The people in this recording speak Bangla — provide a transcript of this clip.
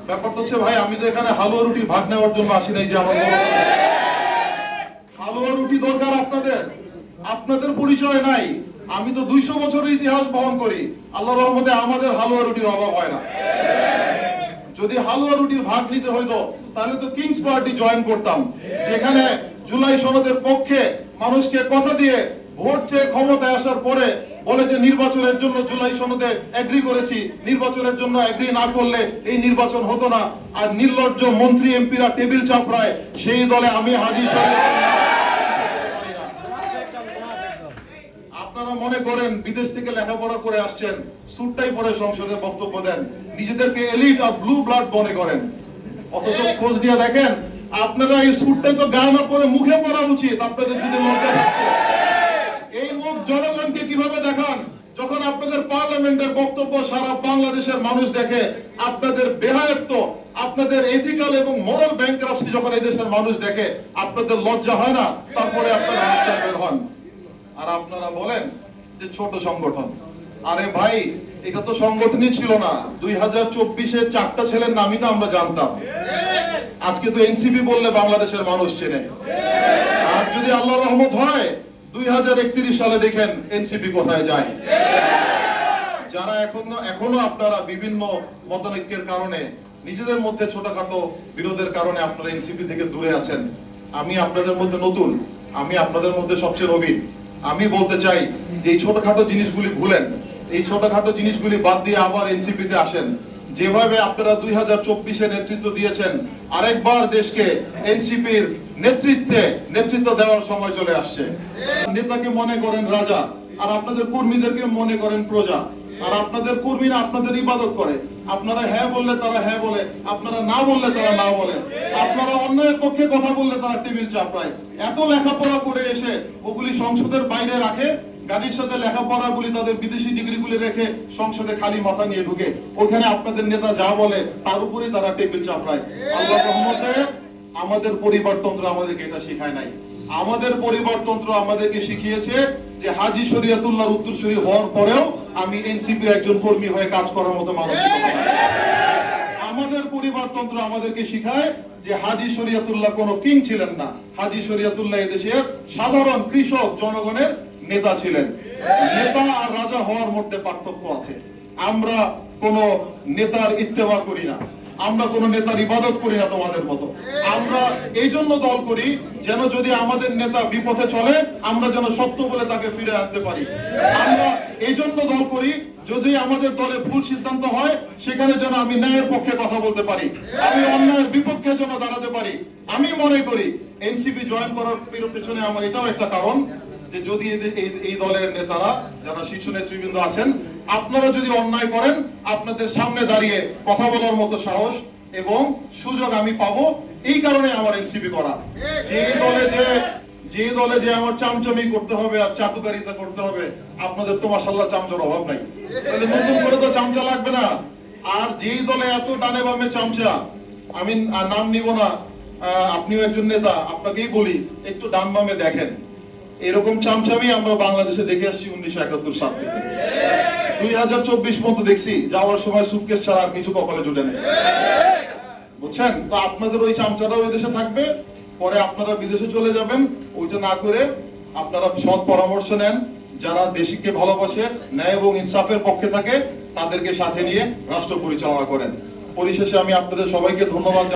ব্যাপারটা হচ্ছে ভাই, আমি তো এখানে হালুয়া রুটির ভাগ নেওয়ার জন্য আসি নাই যে আমার হালুয়া রুটি দরকার আপনাদের, আপনাদের পরিচয় নাই। আমি তো 200 বছরের ইতিহাস বহন করি, আল্লাহর রহমতে আমাদের হালুয়া রুটির অভাব হয় না। যদি হালুয়া রুটির ভাগ নিতে হইতো তাহলে তো কিংস পার্টি জয়েন করতাম, যেখানে জুলাই সনদের পক্ষে মানুষকে কথা দিয়ে ভোট চেয়ে ক্ষমতায় আসার পরে বলে যে নির্বাচনের জন্য জুলাই সনদে এগ্রি করেছি, নির্বাচনের জন্য এগ্রি না করলে এই নির্বাচন হতো না। আর নির্লজ্জ মন্ত্রী এমপিরা টেবিল চাপড়ায়, সেই দলে আমি হাজি সাহেব। আপনারা মনে করেন বিদেশ থেকে লেখাপড়া করে আসছেন, স্যুটটাই পরে সংসদে বক্তব্য দেন, নিজেদেরকে এলিট আর ব্লু ব্লাড মনে করেন। অথচ খোঁজ দিয়ে দেখেন আপনারা এই স্যুটটাই তো গায়ে না পরে মুখে পরা উচিত আপনাদের, যদি লজ্জা থাকে। এই মুখ জনগণকে কিভাবে দেখান যখন আপনাদের পার্লামেন্টের বক্তব্য সারা বাংলাদেশের মানুষ দেখে? আপনাদের বেহায়ত্ব, আপনাদের এথিক্যাল এবং মোরাল ব্যাংকরাপসি যখন এই দেশের মানুষ দেখে, আপনাদের লজ্জা হয় না? তারপরে আপনারা রাস্তায় বের হন আর আপনারা বলেন যে ছোট সংগঠন। আরে ভাই, এটা তো সংগঠনই ছিল না। 2024-এ 4টা ছেলের নামই তো আমরা জানতাম। আজকে তো এনসিপি বললে বাংলাদেশের মানুষ চেনে। আর যদি আল্লাহর রহমত হয় 2031 সালে দেখেন এনসিপি কোথায় যায়। যারা এখনো আপনারা বিভিন্ন মতানৈক্যের কারণে, নিজেদের মধ্যে ছোটখাটো বিরোধের কারণে আপনারা এনসিপি থেকে দূরে আছেন, আমি আপনাদের মধ্যে নতুন, আমি আপনাদের মধ্যে সবচেয়ে নবীন। আমি বলতে চাই যে এই ছোটখাটো জিনিসগুলি ভুলেন, এই ছোটখাটো জিনিসগুলি বাদ দিয়ে আবার এনসিপি তে আসেন। যেভাবে আপনারা 2024-এ নেতৃত্ব দিয়েছেন, আরেকবার দেশকে এনসিপির নেতৃত্ব দেওয়ার সময় চলে আসছে। নেতাকে মনে করেন রাজা, আর আপনাদের কর্মীদেরকে মনে করেন প্রজা। আর আপনাদের কর্মীরা আপনাদের ইবাদত করে। আপনারা হ্যাঁ বললে তারা হ্যাঁ বলে, আপনারা না বললে তারা না বলে, আপনারা অন্যের পক্ষে কথা বললে তারা টেবিল চাপড়ায়। এত লেখাপড়া করে এসে ওগুলি সংসদের বাইরে রাখে, গাড়ির সাথে লেখাপড়াগুলি তাদের বিদেশি ডিগ্রিগুলি রেখে সংসদে খালি মাথা নিয়ে ঢুকে। ওখানে আপনাদের নেতা যা বলে তার উপরে তারা টেবিল চাপড়ায়। আল্লাহর রহমতে আমাদের পরিবারতন্ত্র আমাদেরকে এটা শেখায় নাই। আমাদের পরিবারতন্ত্র আমাদেরকে শিখিয়েছে যে হাজী শরিয়তুল্লাহর উত্তরসূরি হওয়ার পরেও আমি এনসিপি একজন কর্মী হয়ে কাজ করার মতো মানসিকতা। আমাদের পরিবারতন্ত্র আমাদেরকে শিখায় যে হাজী শরিয়তুল্লাহ কোনো কিং ছিলেন না। হাজী শরিয়তুল্লাহ এদেশের সাধারণ কৃষক জনগণের নেতা ছিলেন। নেতা আর রাজা হওয়ার মধ্যে পার্থক্য আছে। আমরা কোন নেতার ইত্তেবা করি না, আমরা কোন নেতার ইবাদত করি না তোমাদের মতো। আমরা এই জন্য দল করি যেন যদি আমাদের নেতা বিপথে চলে আমরা যেন সত্য বলে তাকে ফিরে আনতে পারি। আমরা এই জন্য দল করি যদি আমাদের দলে ভুল সিদ্ধান্ত হয় সেখানে যেন আমি ন্যায়ের পক্ষে কথা বলতে পারি, আমি অন্যায়ের বিপক্ষে যেন দাঁড়াতে পারি। আমি মনে করি এনসিপি জয়েন করার পেছনে আমার এটাও একটা কারণ যে যদি এই দলের নেতারা যারা শীর্ষ নেতৃবৃন্দ আছেন, আপনারা যদি অন্যায় করেন আপনাদের সামনে দাঁড়িয়ে কথা বলার মতো সাহস এবং সুযোগ আমি পাবো। এই কারণে আমার এনসিপি করা। যে দলে যে আমার চামচামি করতে হবে আর চাটুকারিতা করতে হবে, আপনাদের তো মাশাআল্লাহ চামচার অভাব নাই, তাহলে নতুন করে তো চামচা লাগবে না। আর যেই দলে এত ডানে বামে চামচা, আমি নাম নিব না, আপনিও একজন নেতা, আপনাকেই বলি একটু ডান বামে দেখেন। এরকম চামচামি আমরা বাংলাদেশে দেখে আসছি 1971 সাল থেকে 2024 পর্যন্ত দেখছি। যাওয়ার সময় সুটকেস ছাড়া আর কিছু কপালে জুটে নেই, বুঝছেন? তো আপনাদের ওই চামচাটাও এদেশে থাকবে, পরে আপনারা বিদেশে চলে যাবেন। ওইটা না করে আপনারা সৎ পরামর্শ নেন, যারা দেশকে ভালোবাসে, ন্যায় এবং ইনসাফের পক্ষে থাকে, তাদেরকে সাথে নিয়ে রাষ্ট্র পরিচালনা করেন। পরিশেষে আমি আপনাদের সবাইকে ধন্যবাদ।